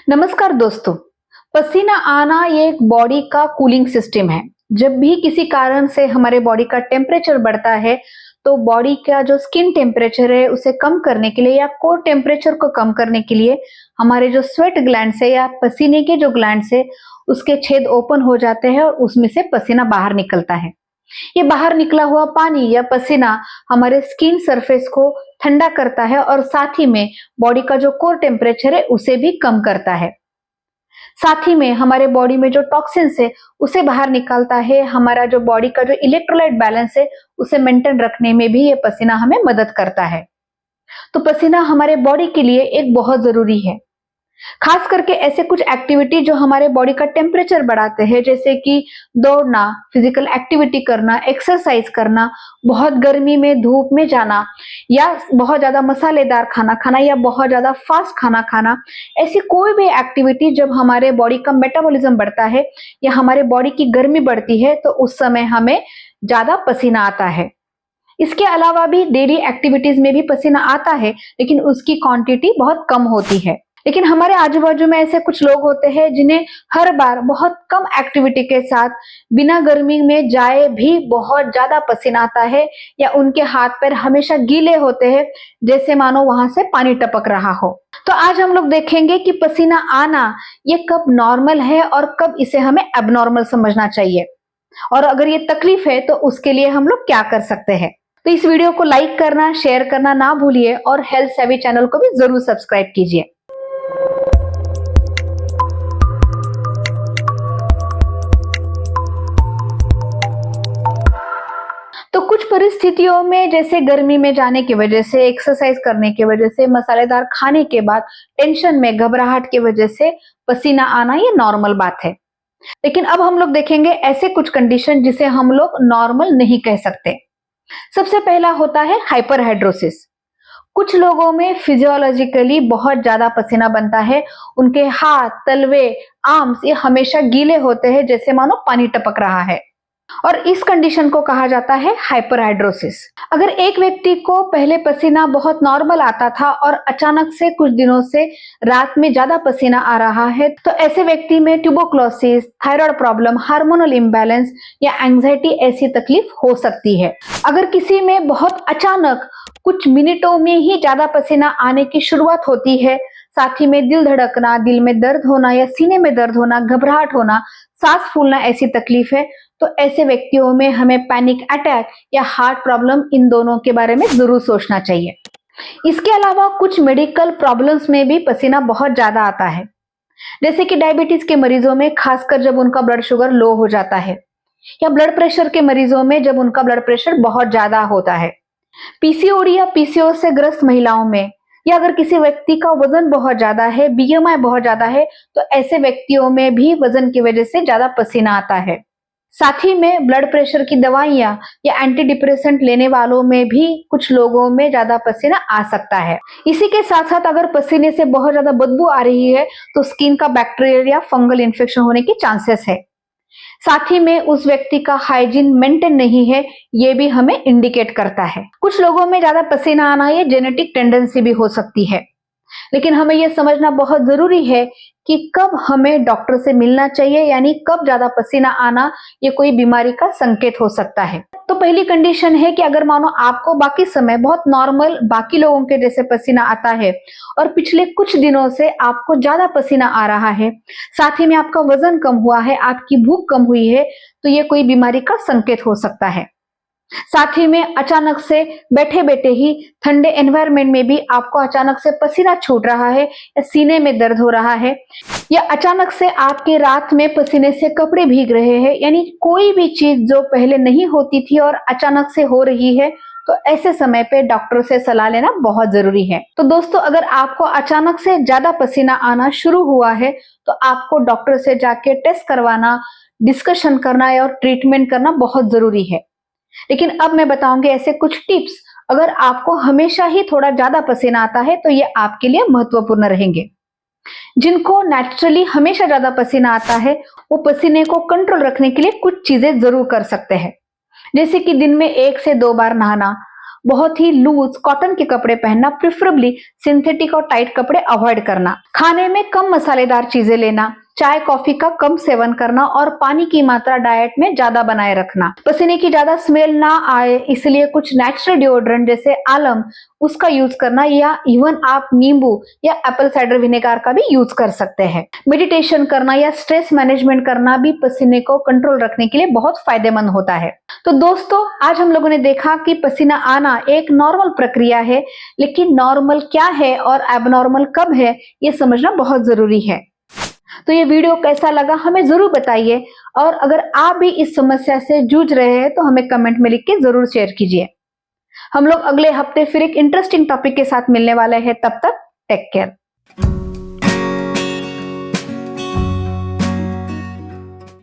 नमस्कार दोस्तों। पसीना आना ये एक बॉडी का कूलिंग सिस्टम है। जब भी किसी कारण से हमारे बॉडी का टेम्परेचर बढ़ता है तो बॉडी का जो स्किन टेम्परेचर है उसे कम करने के लिए या कोर टेम्परेचर को कम करने के लिए हमारे जो स्वेट ग्लैंड्स है या पसीने के जो ग्लैंड्स है उसके छेद ओपन हो जाते हैं और उसमें से पसीना बाहर निकलता है। ये बाहर निकला हुआ पानी या पसीना हमारे स्किन सरफेस को ठंडा करता है और साथ ही में बॉडी का जो कोर टेम्परेचर है उसे भी कम करता है। साथ ही में हमारे बॉडी में जो टॉक्सिन्स है उसे बाहर निकालता है। हमारा जो बॉडी का जो इलेक्ट्रोलाइट बैलेंस है उसे मेंटेन रखने में भी ये पसीना हमें मदद करता है। तो पसीना हमारे बॉडी के लिए एक बहुत जरूरी है। खास करके ऐसे कुछ एक्टिविटी जो हमारे बॉडी का टेम्परेचर बढ़ाते हैं, जैसे कि दौड़ना, फिजिकल एक्टिविटी करना, एक्सरसाइज करना, बहुत गर्मी में धूप में जाना या बहुत ज्यादा मसालेदार खाना खाना या बहुत ज्यादा फास्ट खाना खाना। ऐसी कोई भी एक्टिविटी जब हमारे बॉडी का मेटाबॉलिज्म बढ़ता है या हमारे बॉडी की गर्मी बढ़ती है तो उस समय हमें ज्यादा पसीना आता है। इसके अलावा भी डेली एक्टिविटीज में भी पसीना आता है, लेकिन उसकी क्वांटिटी बहुत कम होती है। लेकिन हमारे आजू बाजू में ऐसे कुछ लोग होते हैं जिन्हें हर बार बहुत कम एक्टिविटी के साथ बिना गर्मी में जाए भी बहुत ज्यादा पसीना आता है या उनके हाथ पैर हमेशा गीले होते हैं, जैसे मानो वहां से पानी टपक रहा हो। तो आज हम लोग देखेंगे कि पसीना आना ये कब नॉर्मल है और कब इसे हमें एबनॉर्मल समझना चाहिए, और अगर ये तकलीफ है तो उसके लिए हम लोग क्या कर सकते हैं। तो इस वीडियो को लाइक करना, शेयर करना ना भूलिए और हेल्थ सेवी चैनल को भी जरूर सब्सक्राइब कीजिए। तो कुछ परिस्थितियों में, जैसे गर्मी में जाने की वजह से, एक्सरसाइज करने की वजह से, मसालेदार खाने के बाद, टेंशन में, घबराहट की वजह से पसीना आना ये नॉर्मल बात है। लेकिन अब हम लोग देखेंगे ऐसे कुछ कंडीशन जिसे हम लोग नॉर्मल नहीं कह सकते। सबसे पहला होता है हाइपरहाइड्रोसिस। कुछ लोगों में फिजियोलॉजिकली बहुत ज्यादा पसीना बनता है। उनके हाथ, तलवे, आर्म्स ये हमेशा गीले होते हैं, जैसे मानो पानी टपक रहा है, और इस कंडीशन को कहा जाता है हाइपरहाइड्रोसिस। अगर एक व्यक्ति को पहले पसीना बहुत नॉर्मल आता था और अचानक से कुछ दिनों से रात में ज्यादा पसीना आ रहा है, तो ऐसे व्यक्ति में tuberculosis, thyroid problem, hormonal imbalance या एंजाइटी ऐसी तकलीफ हो सकती है। अगर किसी में बहुत अचानक कुछ मिनटों में ही ज्यादा पसीना आने की शुरुआत होती है, साथ ही में दिल धड़कना, दिल में दर्द होना या सीने में दर्द होना, घबराहट होना, सांस फूलना ऐसी तकलीफ है, तो ऐसे व्यक्तियों में हमें पैनिक अटैक या हार्ट प्रॉब्लम, इन दोनों के बारे में जरूर सोचना चाहिए। इसके अलावा कुछ मेडिकल प्रॉब्लम्स में भी पसीना बहुत ज्यादा आता है, जैसे कि डायबिटीज के मरीजों में, खासकर जब उनका ब्लड शुगर लो हो जाता है, या ब्लड प्रेशर के मरीजों में जब उनका ब्लड प्रेशर बहुत ज्यादा होता है, पीसीओडी या पीसीओएस से ग्रस्त महिलाओं में, या अगर किसी व्यक्ति का वजन बहुत ज्यादा है, बीएमआई बहुत ज्यादा है, तो ऐसे व्यक्तियों में भी वजन की वजह से ज्यादा पसीना आता है। साथ ही में ब्लड प्रेशर की दवाइयां या एंटी डिप्रेसेंट लेने वालों में भी कुछ लोगों में ज्यादा पसीना आ सकता है। इसी के साथ साथ अगर पसीने से बहुत ज्यादा बदबू आ रही है तो स्किन का बैक्टीरियल या फंगल इन्फेक्शन होने के चांसेस है। साथ ही में उस व्यक्ति का हाइजीन मेंटेन नहीं है, ये भी हमें इंडिकेट करता है। कुछ लोगों में ज्यादा पसीना आना ये जेनेटिक टेंडेंसी भी हो सकती है, लेकिन हमें यह समझना बहुत जरूरी है कि कब हमें डॉक्टर से मिलना चाहिए, यानी कब ज्यादा पसीना आना ये कोई बीमारी का संकेत हो सकता है। तो पहली कंडीशन है कि अगर मानो आपको बाकी समय बहुत नॉर्मल बाकी लोगों के जैसे पसीना आता है और पिछले कुछ दिनों से आपको ज्यादा पसीना आ रहा है, साथ ही में आपका वजन कम हुआ है, आपकी भूख कम हुई है, तो ये कोई बीमारी का संकेत हो सकता है। साथ ही में अचानक से बैठे बैठे ही ठंडे एनवायरनमेंट में भी आपको अचानक से पसीना छूट रहा है या सीने में दर्द हो रहा है, या अचानक से आपके रात में पसीने से कपड़े भीग रहे हैं, यानी कोई भी चीज जो पहले नहीं होती थी और अचानक से हो रही है, तो ऐसे समय पे डॉक्टर से सलाह लेना बहुत जरूरी है। तो दोस्तों, अगर आपको अचानक से ज्यादा पसीना आना शुरू हुआ है तो आपको डॉक्टर से जाके टेस्ट करवाना, डिस्कशन करना और ट्रीटमेंट करना बहुत जरूरी है। लेकिन अब मैं बताऊंगी ऐसे कुछ टिप्स, अगर आपको हमेशा ही थोड़ा ज्यादा पसीना आता है तो ये आपके लिए महत्वपूर्ण रहेंगे। जिनको नेचुरली हमेशा ज्यादा पसीना आता है वो पसीने को कंट्रोल रखने के लिए कुछ चीजें जरूर कर सकते हैं, जैसे कि दिन में 1 से 2 बार नहाना, बहुत ही लूज कॉटन के कपड़े पहनना, प्रिफरेबली सिंथेटिक और टाइट कपड़े अवॉइड करना, खाने में कम मसालेदार चीजें लेना, चाय कॉफी का कम सेवन करना और पानी की मात्रा डाइट में ज्यादा बनाए रखना। पसीने की ज्यादा स्मेल ना आए इसलिए कुछ नेचुरल डिओड्रेंट जैसे आलम उसका यूज करना, या इवन आप नींबू या एप्पल साइडर विनेगर का भी यूज कर सकते हैं। मेडिटेशन करना या स्ट्रेस मैनेजमेंट करना भी पसीने को कंट्रोल रखने के लिए बहुत फायदेमंद होता है। तो दोस्तों, आज हम लोगों ने देखा कि पसीना आना एक नॉर्मल प्रक्रिया है, लेकिन नॉर्मल क्या है और एबनॉर्मल कब है ये समझना बहुत जरूरी है। तो ये वीडियो कैसा लगा हमें जरूर बताइए, और अगर आप भी इस समस्या से जूझ रहे हैं तो हमें कमेंट में लिख के जरूर शेयर कीजिए। हम लोग अगले हफ्ते फिर एक इंटरेस्टिंग टॉपिक के साथ मिलने वाले हैं। तब तक टेक केयर।